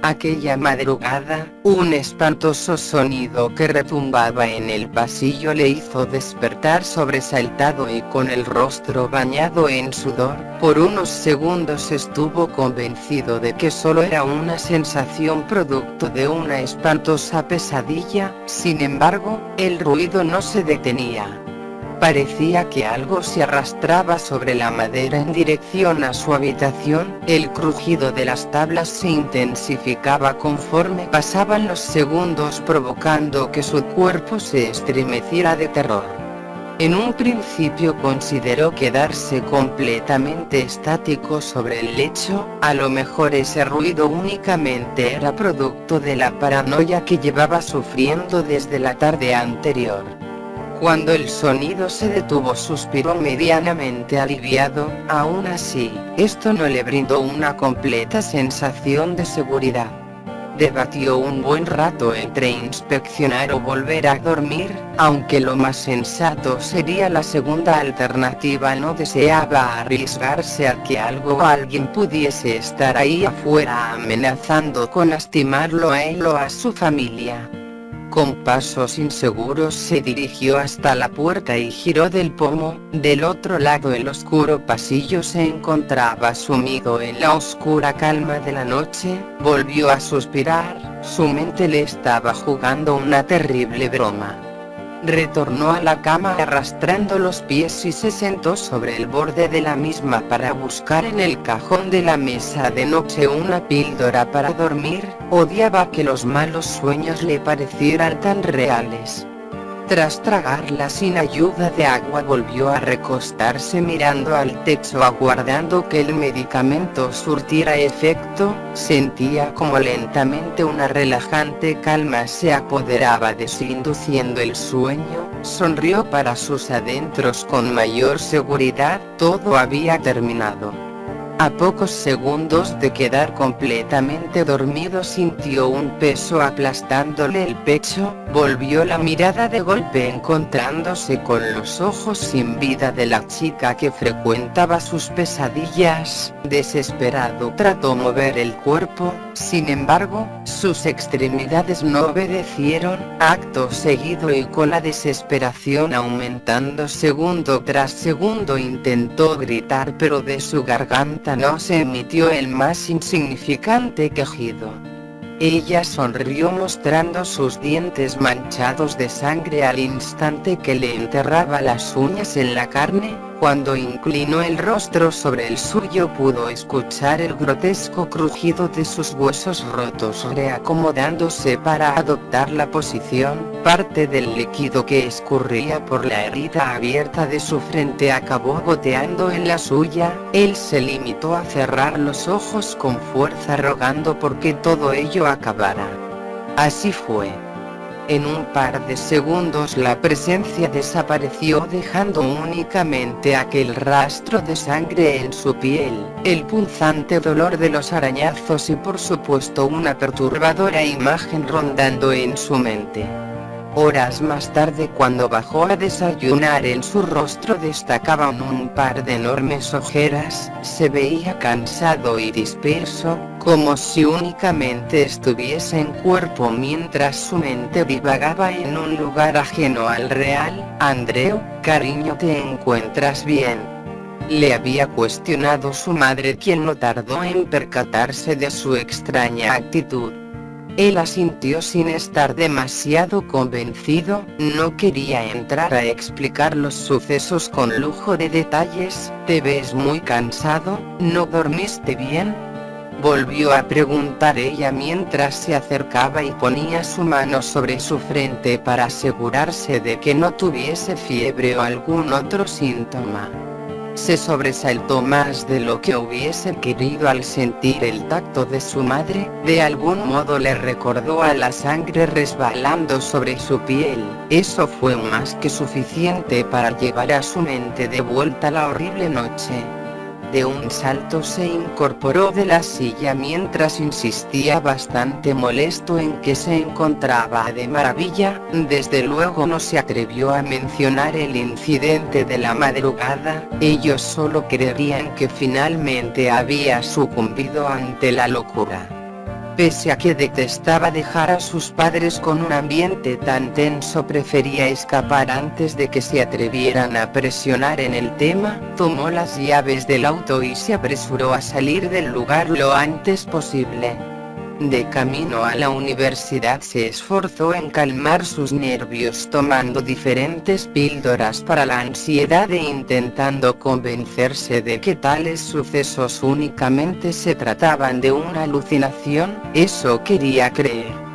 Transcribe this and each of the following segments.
Aquella madrugada, un espantoso sonido que retumbaba en el pasillo le hizo despertar sobresaltado y con el rostro bañado en sudor. Por unos segundos estuvo convencido de que solo era una sensación producto de una espantosa pesadilla. Sin embargo, el ruido no se detenía. Parecía que algo se arrastraba sobre la madera en dirección a su habitación. El crujido de las tablas se intensificaba conforme pasaban los segundos, provocando que su cuerpo se estremeciera de terror. En un principio consideró quedarse completamente estático sobre el lecho. A lo mejor ese ruido únicamente era producto de la paranoia que llevaba sufriendo desde la tarde anterior. Cuando el sonido se detuvo, suspiró medianamente aliviado. Aún así, esto no le brindó una completa sensación de seguridad. Debatió un buen rato entre inspeccionar o volver a dormir, aunque lo más sensato sería la segunda alternativa. No deseaba arriesgarse a que algo o alguien pudiese estar ahí afuera amenazando con lastimarlo a él o a su familia. Con pasos inseguros se dirigió hasta la puerta y giró del pomo. Del otro lado el oscuro pasillo se encontraba sumido en la oscura calma de la noche. Volvió a suspirar, su mente le estaba jugando una terrible broma. Retornó a la cama arrastrando los pies y se sentó sobre el borde de la misma para buscar en el cajón de la mesa de noche una píldora para dormir. Odiaba que los malos sueños le parecieran tan reales. Tras tragarla sin ayuda de agua, volvió a recostarse mirando al techo aguardando que el medicamento surtiera efecto. Sentía como lentamente una relajante calma se apoderaba de sí, induciendo el sueño. Sonrió para sus adentros con mayor seguridad. Todo había terminado. A pocos segundos de quedar completamente dormido sintió un peso aplastándole el pecho. Volvió la mirada de golpe encontrándose con los ojos sin vida de la chica que frecuentaba sus pesadillas. Desesperado trató mover el cuerpo, sin embargo, sus extremidades no obedecieron. Acto seguido y con la desesperación aumentando segundo tras segundo intentó gritar, pero de su garganta no se emitió el más insignificante quejido. Ella sonrió mostrando sus dientes manchados de sangre al instante que le enterraba las uñas en la carne. Cuando inclinó el rostro sobre el suyo pudo escuchar el grotesco crujido de sus huesos rotos reacomodándose para adoptar la posición. Parte del líquido que escurría por la herida abierta de su frente acabó goteando en la suya. Él se limitó a cerrar los ojos con fuerza rogando porque todo ello acabara. Así fue. En un par de segundos la presencia desapareció dejando únicamente aquel rastro de sangre en su piel, el punzante dolor de los arañazos y por supuesto una perturbadora imagen rondando en su mente. Horas más tarde, cuando bajó a desayunar, en su rostro destacaban un par de enormes ojeras. Se veía cansado y disperso, como si únicamente estuviese en cuerpo mientras su mente divagaba en un lugar ajeno al real. Andreu, cariño, ¿te encuentras bien?, le había cuestionado su madre, quien no tardó en percatarse de su extraña actitud. Él asintió sin estar demasiado convencido. No quería entrar a explicar los sucesos con lujo de detalles. ¿Te ves muy cansado? ¿No dormiste bien?, volvió a preguntar ella mientras se acercaba y ponía su mano sobre su frente para asegurarse de que no tuviese fiebre o algún otro síntoma. Se sobresaltó más de lo que hubiese querido al sentir el tacto de su madre. De algún modo le recordó a la sangre resbalando sobre su piel. Eso fue más que suficiente para llevar a su mente de vuelta a la horrible noche. De un salto se incorporó de la silla mientras insistía, bastante molesto en que se encontraba de maravilla. Desde luego no se atrevió a mencionar el incidente de la madrugada. Ellos solo creerían que finalmente había sucumbido ante la locura. Pese a que detestaba dejar a sus padres con un ambiente tan tenso, prefería escapar antes de que se atrevieran a presionar en el tema. Tomó las llaves del auto y se apresuró a salir del lugar lo antes posible. De camino a la universidad se esforzó en calmar sus nervios tomando diferentes píldoras para la ansiedad e intentando convencerse de que tales sucesos únicamente se trataban de una alucinación. Eso quería creer.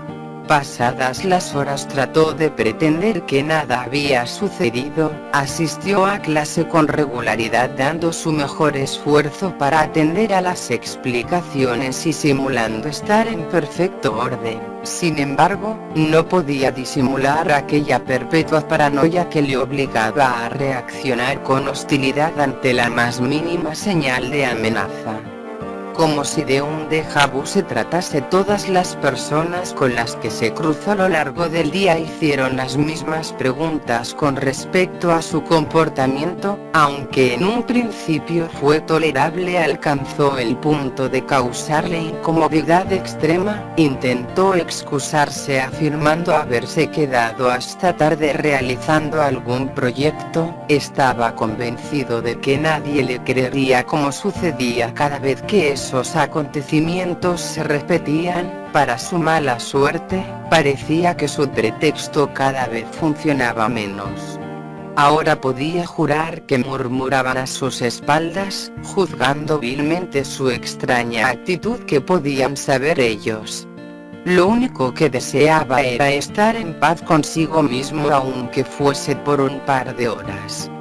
Pasadas las horas trató de pretender que nada había sucedido, asistió a clase con regularidad dando su mejor esfuerzo para atender a las explicaciones y simulando estar en perfecto orden. Sin embargo, no podía disimular aquella perpetua paranoia que le obligaba a reaccionar con hostilidad ante la más mínima señal de amenaza. Como si de un déjà vu se tratase, todas las personas con las que se cruzó a lo largo del día hicieron las mismas preguntas con respecto a su comportamiento, aunque en un principio fue tolerable, alcanzó el punto de causarle incomodidad extrema. Intentó excusarse afirmando haberse quedado hasta tarde realizando algún proyecto. Estaba convencido de que nadie le creería, como sucedía cada vez que esos acontecimientos se repetían. Para su mala suerte, parecía que su pretexto cada vez funcionaba menos. Ahora podía jurar que murmuraban a sus espaldas, juzgando vilmente su extraña actitud. Que podían saber ellos? Lo único que deseaba era estar en paz consigo mismo, aunque fuese por un par de horas.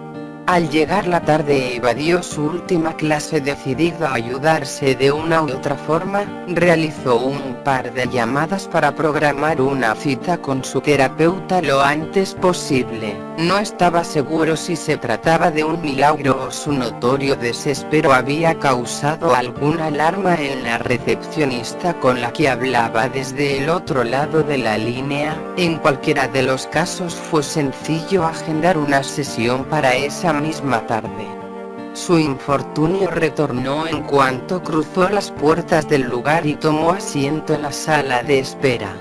Al llegar la tarde evadió su última clase decidido a ayudarse de una u otra forma. Realizó un par de llamadas para programar una cita con su terapeuta lo antes posible. No estaba seguro si se trataba de un milagro o su notorio desespero había causado alguna alarma en la recepcionista con la que hablaba desde el otro lado de la línea. En cualquiera de los casos fue sencillo agendar una sesión para esa misma tarde. Su infortunio retornó en cuanto cruzó las puertas del lugar y tomó asiento en la sala de espera.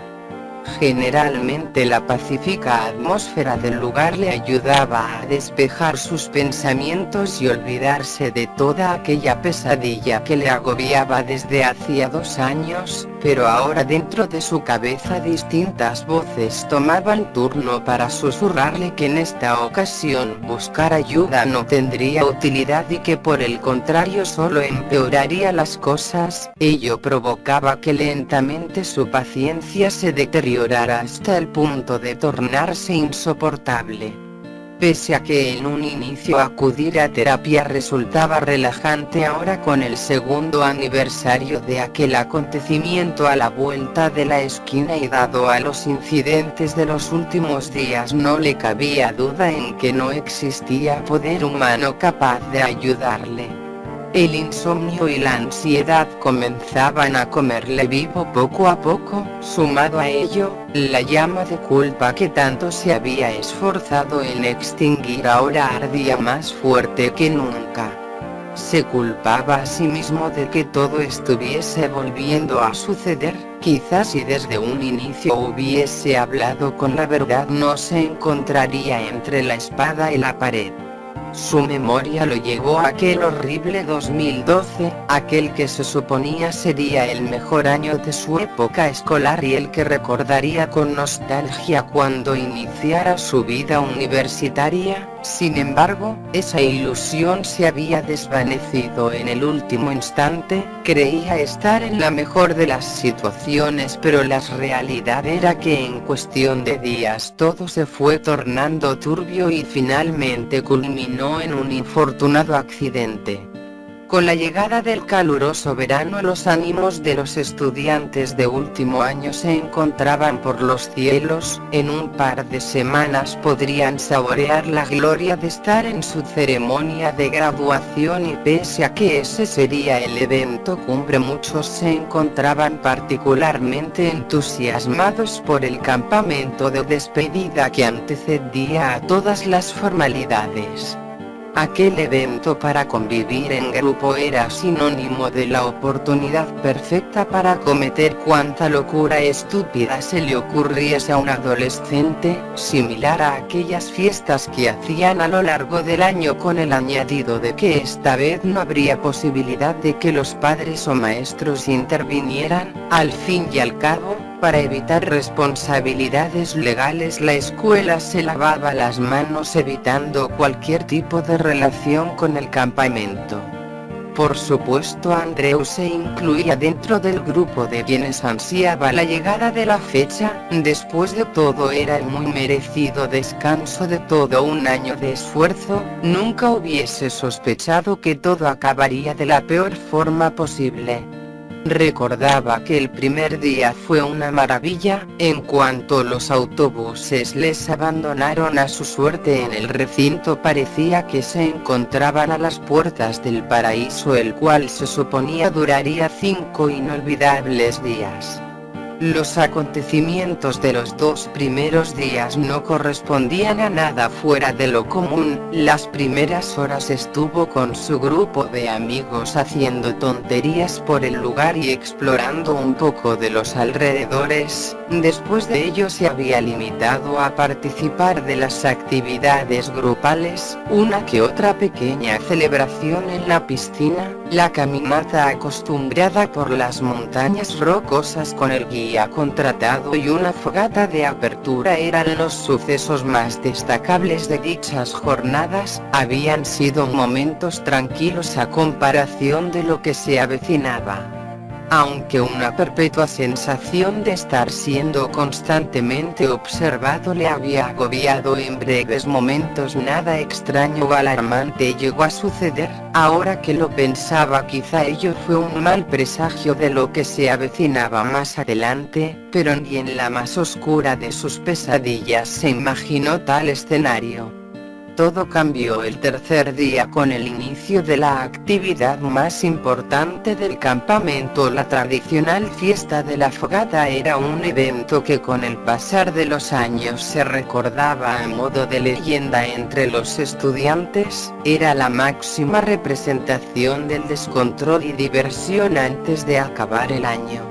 Generalmente la pacífica atmósfera del lugar le ayudaba a despejar sus pensamientos y olvidarse de toda aquella pesadilla que le agobiaba desde hacía 2 años, pero ahora dentro de su cabeza distintas voces tomaban turno para susurrarle que en esta ocasión buscar ayuda no tendría utilidad y que por el contrario solo empeoraría las cosas. Ello provocaba que lentamente su paciencia se deteriorara hasta el punto de tornarse insoportable. Pese a que en un inicio acudir a terapia resultaba relajante, ahora con el segundo aniversario de aquel acontecimiento a la vuelta de la esquina y dado a los incidentes de los últimos días, no le cabía duda en que no existía poder humano capaz de ayudarle. El insomnio y la ansiedad comenzaban a comerle vivo poco a poco. Sumado a ello, la llama de culpa que tanto se había esforzado en extinguir ahora ardía más fuerte que nunca. Se culpaba a sí mismo de que todo estuviese volviendo a suceder. Quizás si desde un inicio hubiese hablado con la verdad, no se encontraría entre la espada y la pared. Su memoria lo llevó a aquel horrible 2012, aquel que se suponía sería el mejor año de su época escolar y el que recordaría con nostalgia cuando iniciara su vida universitaria. Sin embargo, esa ilusión se había desvanecido en el último instante. Creía estar en la mejor de las situaciones, pero la realidad era que en cuestión de días todo se fue tornando turbio y finalmente culminó en un infortunado accidente. Con la llegada del caluroso verano, los ánimos de los estudiantes de último año se encontraban por los cielos. En un par de semanas podrían saborear la gloria de estar en su ceremonia de graduación y pese a que ese sería el evento cumbre, muchos se encontraban particularmente entusiasmados por el campamento de despedida que antecedía a todas las formalidades. Aquel evento para convivir en grupo era sinónimo de la oportunidad perfecta para cometer cuanta locura estúpida se le ocurriese a un adolescente, similar a aquellas fiestas que hacían a lo largo del año con el añadido de que esta vez no habría posibilidad de que los padres o maestros intervinieran. Al fin y al cabo, para evitar responsabilidades legales, la escuela se lavaba las manos evitando cualquier tipo de relación con el campamento. Por supuesto, Andreu se incluía dentro del grupo de quienes ansiaba la llegada de la fecha. Después de todo, era el muy merecido descanso de todo un año de esfuerzo. Nunca hubiese sospechado que todo acabaría de la peor forma posible. Recordaba que el primer día fue una maravilla. En cuanto los autobuses les abandonaron a su suerte en el recinto, parecía que se encontraban a las puertas del paraíso, el cual se suponía duraría 5 inolvidables días. Los acontecimientos de los 2 primeros días no correspondían a nada fuera de lo común. Las primeras horas estuvo con su grupo de amigos haciendo tonterías por el lugar y explorando un poco de los alrededores. Después de ello se había limitado a participar de las actividades grupales, una que otra pequeña celebración en la piscina, la caminata acostumbrada por las montañas rocosas con el guía contratado y una fogata de apertura eran los sucesos más destacables de dichas jornadas. Habían sido momentos tranquilos a comparación de lo que se avecinaba. Aunque una perpetua sensación de estar siendo constantemente observado le había agobiado en breves momentos, nada extraño o alarmante llegó a suceder. Ahora que lo pensaba, quizá ello fue un mal presagio de lo que se avecinaba más adelante, pero ni en la más oscura de sus pesadillas se imaginó tal escenario. Todo cambió el tercer día con el inicio de la actividad más importante del campamento. La tradicional fiesta de la fogata era un evento que con el pasar de los años se recordaba a modo de leyenda entre los estudiantes. Era la máxima representación del descontrol y diversión antes de acabar el año.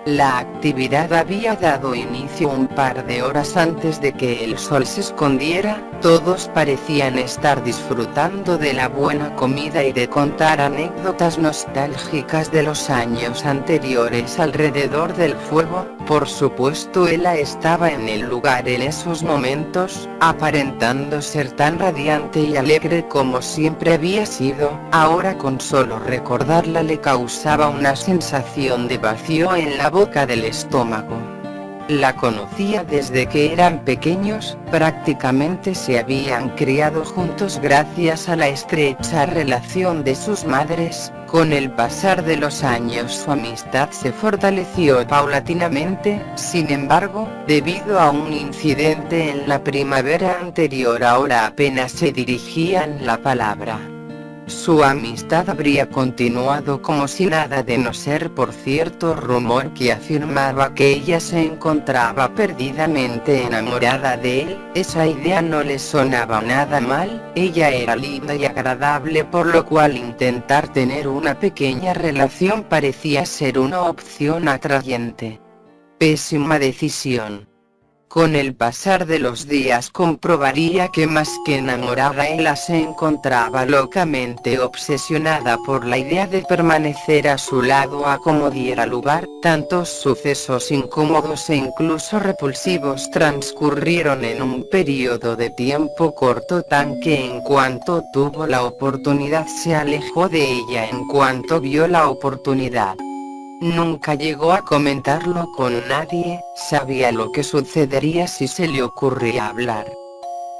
La actividad había dado inicio un par de horas antes de que el sol se escondiera. Todos parecían estar disfrutando de la buena comida y de contar anécdotas nostálgicas de los años anteriores alrededor del fuego. Por supuesto, Ela estaba en el lugar en esos momentos, aparentando ser tan radiante y alegre como siempre había sido. Ahora, con solo recordarla, le causaba una sensación de vacío en la boca del estómago. La conocía desde que eran pequeños, prácticamente se habían criado juntos gracias a la estrecha relación de sus madres. Con el pasar de los años su amistad se fortaleció paulatinamente. Sin embargo, debido a un incidente en la primavera anterior, ahora apenas se dirigían la palabra. Su amistad habría continuado como si nada, de no ser por cierto rumor que afirmaba que ella se encontraba perdidamente enamorada de él. Esa idea no le sonaba nada mal. Ella era linda y agradable, por lo cual intentar tener una pequeña relación parecía ser una opción atrayente. Pésima decisión. Con el pasar de los días comprobaría que más que enamorada, Ela se encontraba locamente obsesionada por la idea de permanecer a su lado a como diera lugar. Tantos sucesos incómodos e incluso repulsivos transcurrieron en un periodo de tiempo corto, tan que en cuanto tuvo la oportunidad se alejó de ella en cuanto vio la oportunidad. Nunca llegó a comentarlo con nadie, sabía lo que sucedería si se le ocurría hablar.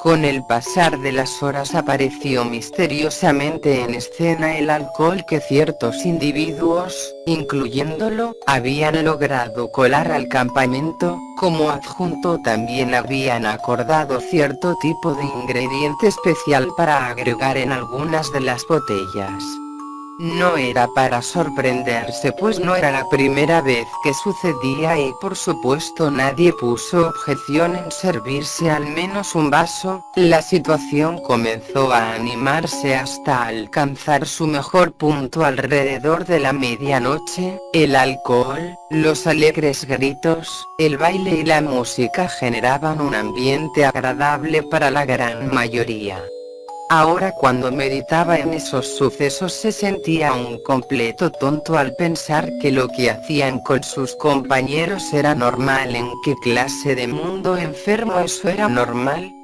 Con el pasar de las horas apareció misteriosamente en escena el alcohol que ciertos individuos, incluyéndolo, habían logrado colar al campamento. Como adjunto también habían acordado cierto tipo de ingrediente especial para agregar en algunas de las botellas. No era para sorprenderse, pues no era la primera vez que sucedía y por supuesto nadie puso objeción en servirse al menos un vaso. La situación comenzó a animarse hasta alcanzar su mejor punto alrededor de la medianoche. El alcohol, los alegres gritos, el baile y la música generaban un ambiente agradable para la gran mayoría. Ahora, cuando meditaba en esos sucesos, se sentía un completo tonto al pensar que lo que hacían con sus compañeros era normal. ¿En qué clase de mundo enfermo eso era normal?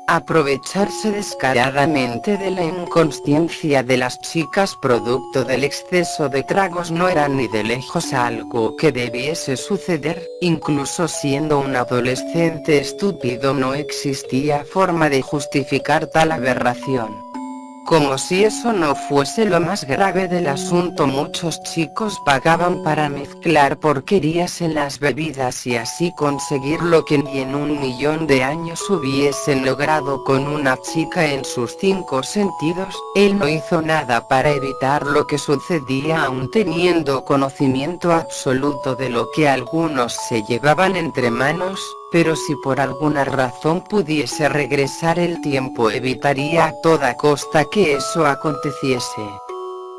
Aprovecharse descaradamente de la inconsciencia de las chicas producto del exceso de tragos no era ni de lejos algo que debiese suceder. Incluso siendo un adolescente estúpido, no existía forma de justificar tal aberración. Como si eso no fuese lo más grave del asunto, muchos chicos pagaban para mezclar porquerías en las bebidas y así conseguir lo que ni en 1.000.000 de años hubiesen logrado con una chica en sus 5 sentidos. Él no hizo nada para evitar lo que sucedía, aun teniendo conocimiento absoluto de lo que algunos se llevaban entre manos. Pero si por alguna razón pudiese regresar el tiempo, evitaría a toda costa que eso aconteciese.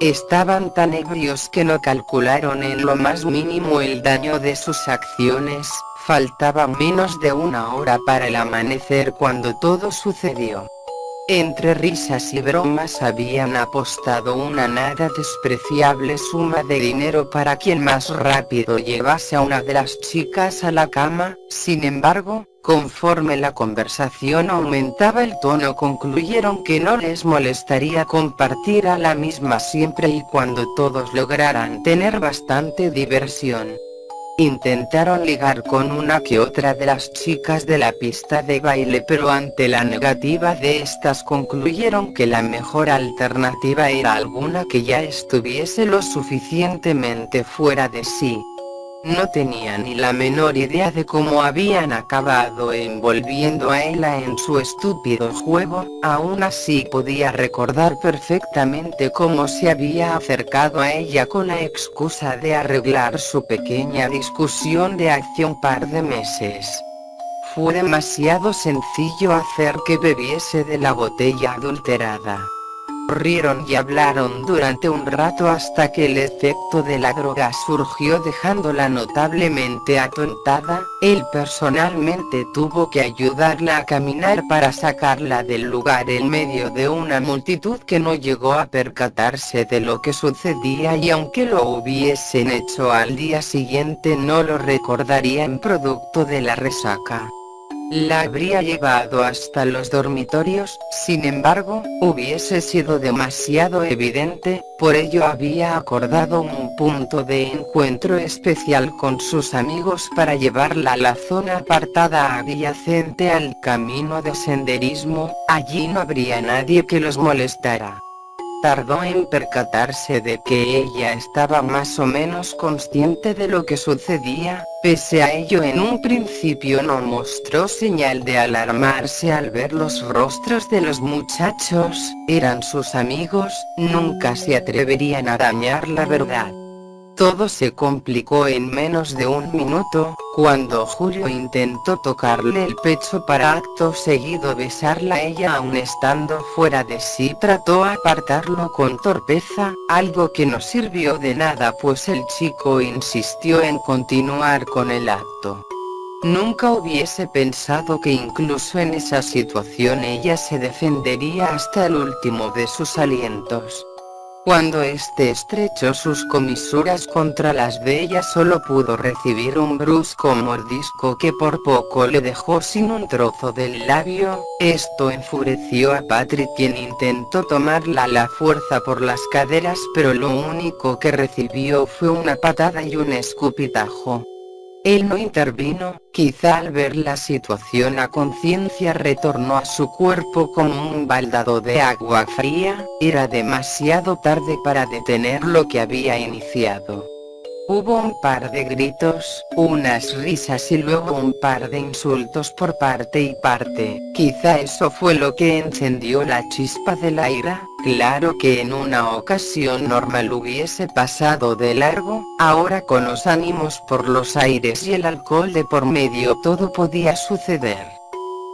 Estaban tan ebrios que no calcularon en lo más mínimo el daño de sus acciones. Faltaba menos de 1 hora para el amanecer cuando todo sucedió. Entre risas y bromas habían apostado una nada despreciable suma de dinero para quien más rápido llevase a una de las chicas a la cama. Sin embargo, conforme la conversación aumentaba el tono, concluyeron que no les molestaría compartir a la misma siempre y cuando todos lograran tener bastante diversión. Intentaron ligar con una que otra de las chicas de la pista de baile, pero ante la negativa de estas concluyeron que la mejor alternativa era alguna que ya estuviese lo suficientemente fuera de sí. No tenía ni la menor idea de cómo habían acabado envolviendo a Ella en su estúpido juego. Aún así podía recordar perfectamente cómo se había acercado a ella con la excusa de arreglar su pequeña discusión de hace un par de meses. Fue demasiado sencillo hacer que bebiese de la botella adulterada. Rieron y hablaron durante un rato hasta que el efecto de la droga surgió, dejándola notablemente atontada. Él personalmente tuvo que ayudarla a caminar para sacarla del lugar en medio de una multitud que no llegó a percatarse de lo que sucedía, y aunque lo hubiesen hecho al día siguiente no lo recordarían producto de la resaca. La habría llevado hasta los dormitorios. Sin embargo, hubiese sido demasiado evidente, por ello había acordado un punto de encuentro especial con sus amigos para llevarla a la zona apartada adyacente al camino de senderismo. Allí no habría nadie que los molestara. Tardó en percatarse de que ella estaba más o menos consciente de lo que sucedía. Pese a ello, en un principio no mostró señal de alarmarse al ver los rostros de los muchachos. Eran sus amigos, nunca se atreverían a dañar la verdad. Todo se complicó en menos de 1 minuto, cuando Julio intentó tocarle el pecho para acto seguido besarla. Ella, aun estando fuera de sí, trató apartarlo con torpeza, algo que no sirvió de nada pues el chico insistió en continuar con el acto. Nunca hubiese pensado que incluso en esa situación ella se defendería hasta el último de sus alientos. Cuando este estrechó sus comisuras contra las de ella, solo pudo recibir un brusco mordisco que por poco le dejó sin un trozo del labio. Esto enfureció a Patrick, quien intentó tomarla a la fuerza por las caderas, pero lo único que recibió fue una patada y un escupitajo. Él no intervino, quizá al ver la situación a conciencia retornó a su cuerpo como un baldado de agua fría. Era demasiado tarde para detener lo que había iniciado. Hubo un par de gritos, unas risas y luego un par de insultos por parte y parte. Quizá eso fue lo que encendió la chispa de la ira. Claro que en una ocasión normal hubiese pasado de largo, ahora con los ánimos por los aires y el alcohol de por medio todo podía suceder.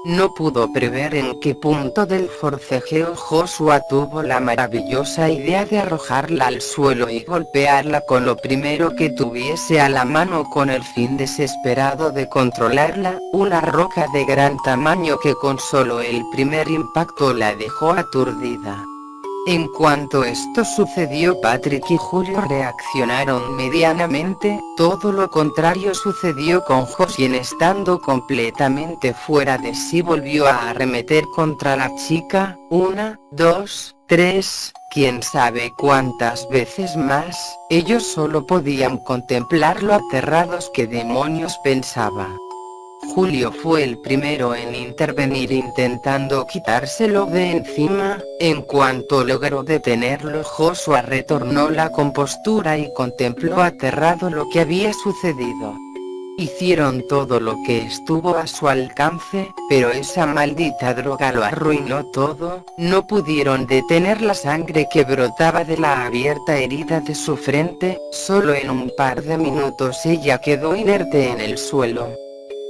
No pudo prever en qué punto del forcejeo Joshua tuvo la maravillosa idea de arrojarla al suelo y golpearla con lo primero que tuviese a la mano con el fin desesperado de controlarla, una roca de gran tamaño que con solo el primer impacto la dejó aturdida. En cuanto esto sucedió, Patrick y Julio reaccionaron medianamente. Todo lo contrario sucedió con Josh, quien estando completamente fuera de sí volvió a arremeter contra la chica, 1, 2, 3, quién sabe cuántas veces más. Ellos solo podían contemplarlo aterrados. ¿Qué demonios pensaba? Julio fue el primero en intervenir intentando quitárselo de encima. En cuanto logró detenerlo, Joshua retornó la compostura y contempló aterrado lo que había sucedido. Hicieron todo lo que estuvo a su alcance, pero esa maldita droga lo arruinó todo. No pudieron detener la sangre que brotaba de la abierta herida de su frente. Solo en un par de minutos ella quedó inerte en el suelo.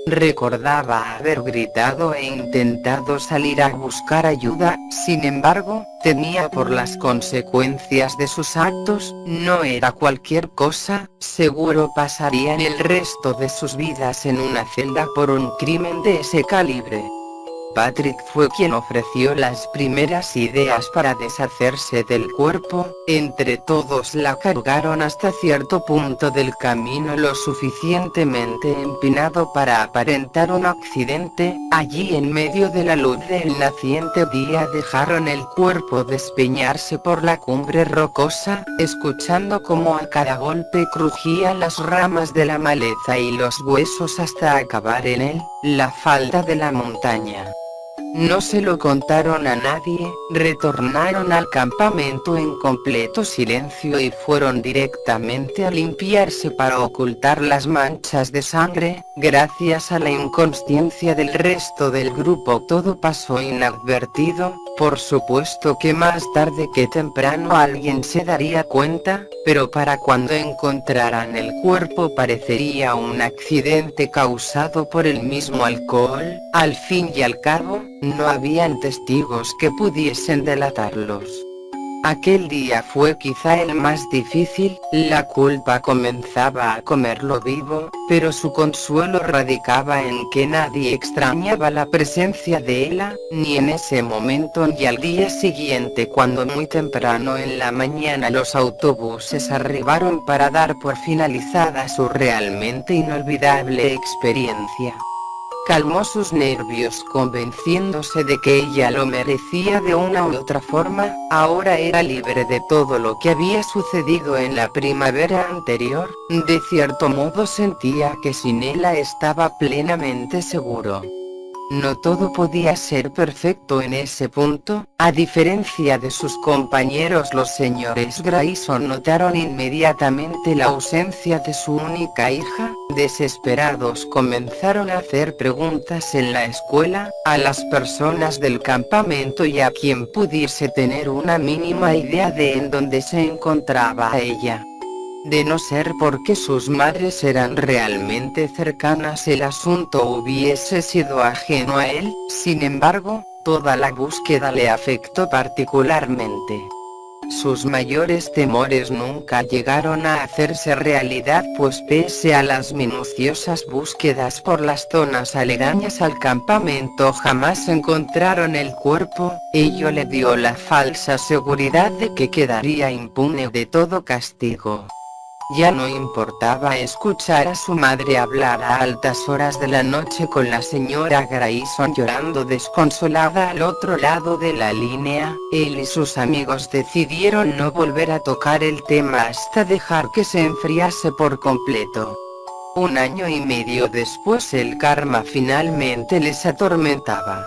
Recordaba haber gritado e intentado salir a buscar ayuda, sin embargo, temía por las consecuencias de sus actos. No era cualquier cosa, seguro pasarían el resto de sus vidas en una celda por un crimen de ese calibre. Patrick fue quien ofreció las primeras ideas para deshacerse del cuerpo. Entre todos la cargaron hasta cierto punto del camino lo suficientemente empinado para aparentar un accidente. Allí en medio de la luz del naciente día dejaron el cuerpo despeñarse por la cumbre rocosa, escuchando cómo a cada golpe crujían las ramas de la maleza y los huesos hasta acabar en él, la falda de la montaña. No se lo contaron a nadie, retornaron al campamento en completo silencio y fueron directamente a limpiarse para ocultar las manchas de sangre. Gracias a la inconsciencia del resto del grupo todo pasó inadvertido. Por supuesto que más tarde que temprano alguien se daría cuenta, pero para cuando encontraran el cuerpo parecería un accidente causado por el mismo alcohol. Al fin y al cabo, no habían testigos que pudiesen delatarlos. Aquel día fue quizá el más difícil. La culpa comenzaba a comerlo vivo, pero su consuelo radicaba en que nadie extrañaba la presencia de Ella, ni en ese momento ni al día siguiente, cuando muy temprano en la mañana los autobuses arribaron para dar por finalizada su realmente inolvidable experiencia. Calmó sus nervios convenciéndose de que ella lo merecía de una u otra forma. Ahora era libre de todo lo que había sucedido en la primavera anterior. De cierto modo sentía que sin ella estaba plenamente seguro. No todo podía ser perfecto en ese punto. A diferencia de sus compañeros, los señores Grayson notaron inmediatamente la ausencia de su única hija. Desesperados comenzaron a hacer preguntas en la escuela, a las personas del campamento y a quien pudiese tener una mínima idea de en dónde se encontraba ella. De no ser porque sus madres eran realmente cercanas, el asunto hubiese sido ajeno a él. Sin embargo, toda la búsqueda le afectó particularmente. Sus mayores temores nunca llegaron a hacerse realidad, pues pese a las minuciosas búsquedas por las zonas aledañas al campamento jamás encontraron el cuerpo. Ello le dio la falsa seguridad de que quedaría impune de todo castigo. Ya no importaba escuchar a su madre hablar a altas horas de la noche con la señora Grayson llorando desconsolada al otro lado de la línea. Él y sus amigos decidieron no volver a tocar el tema hasta dejar que se enfriase por completo. 1 año y medio después el karma finalmente les atormentaba.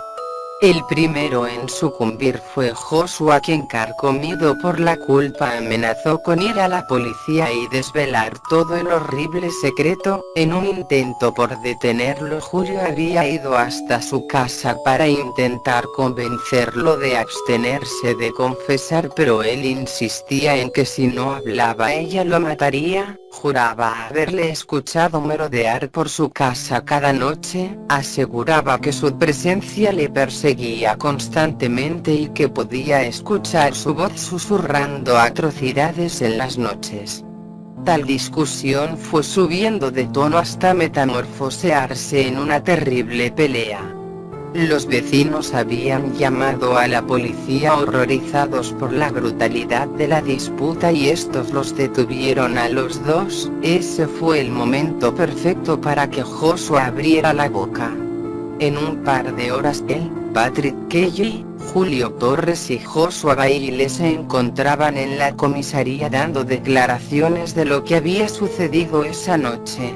El primero en sucumbir fue Joshua, quien, carcomido por la culpa, amenazó con ir a la policía y desvelar todo el horrible secreto. En un intento por detenerlo, Julio había ido hasta su casa para intentar convencerlo de abstenerse de confesar, pero él insistía en que si no hablaba ella lo mataría. Juraba haberle escuchado merodear por su casa cada noche, aseguraba que su presencia le perseguía constantemente y que podía escuchar su voz susurrando atrocidades en las noches. Tal discusión fue subiendo de tono hasta metamorfosearse en una terrible pelea. Los vecinos habían llamado a la policía horrorizados por la brutalidad de la disputa y estos los detuvieron a los dos. Ese fue el momento perfecto para que Joshua abriera la boca. En un par de horas él, Patrick Kelly, Julio Torres y Joshua Bailey se encontraban en la comisaría dando declaraciones de lo que había sucedido esa noche.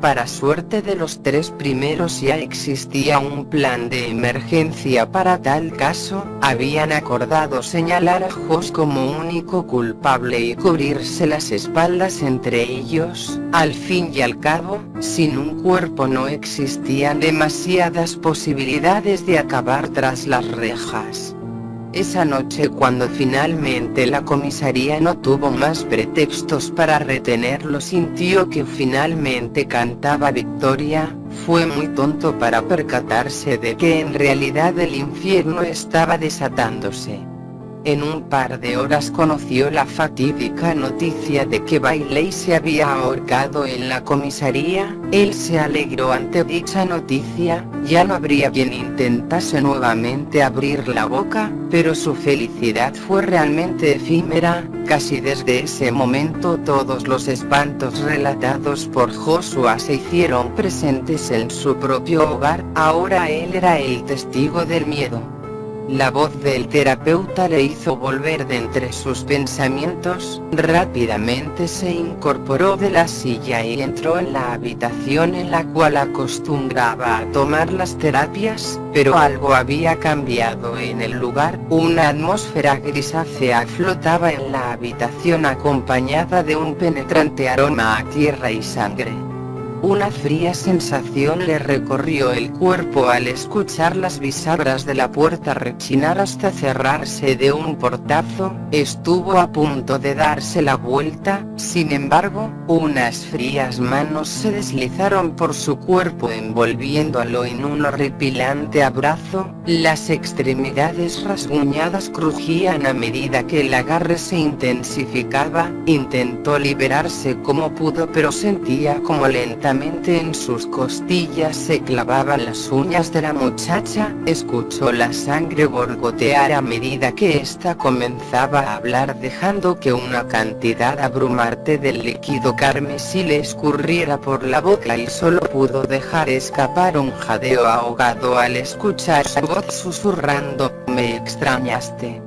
Para suerte de los tres primeros ya existía un plan de emergencia para tal caso. Habían acordado señalar a Josh como único culpable y cubrirse las espaldas entre ellos. Al fin y al cabo, sin un cuerpo no existían demasiadas posibilidades de acabar tras las rejas. Esa noche, cuando finalmente la comisaría no tuvo más pretextos para retenerlo, sintió que finalmente cantaba victoria. Fue muy tonto para percatarse de que en realidad el infierno estaba desatándose. En un par de horas conoció la fatídica noticia de que Bailey se había ahorcado en la comisaría. Él se alegró ante dicha noticia. Ya no habría quien intentase nuevamente abrir la boca, pero su felicidad fue realmente efímera. Casi desde ese momento todos los espantos relatados por Joshua se hicieron presentes en su propio hogar. Ahora él era el testigo del miedo. La voz del terapeuta le hizo volver de entre sus pensamientos. Rápidamente se incorporó de la silla y entró en la habitación en la cual acostumbraba a tomar las terapias, pero algo había cambiado en el lugar. Una atmósfera grisácea flotaba en la habitación acompañada de un penetrante aroma a tierra y sangre. Una fría sensación le recorrió el cuerpo al escuchar las bisagras de la puerta rechinar hasta cerrarse de un portazo. Estuvo a punto de darse la vuelta, sin embargo, unas frías manos se deslizaron por su cuerpo envolviéndolo en un horripilante abrazo. Las extremidades rasguñadas crujían a medida que el agarre se intensificaba. Intentó liberarse como pudo, pero sentía como lentamente en sus costillas se clavaban las uñas de la muchacha. Escuchó la sangre gorgotear a medida que ésta comenzaba a hablar, dejando que una cantidad abrumante del líquido carmesí le escurriera por la boca y solo pudo dejar escapar un jadeo ahogado al escuchar su voz susurrando: «Me extrañaste».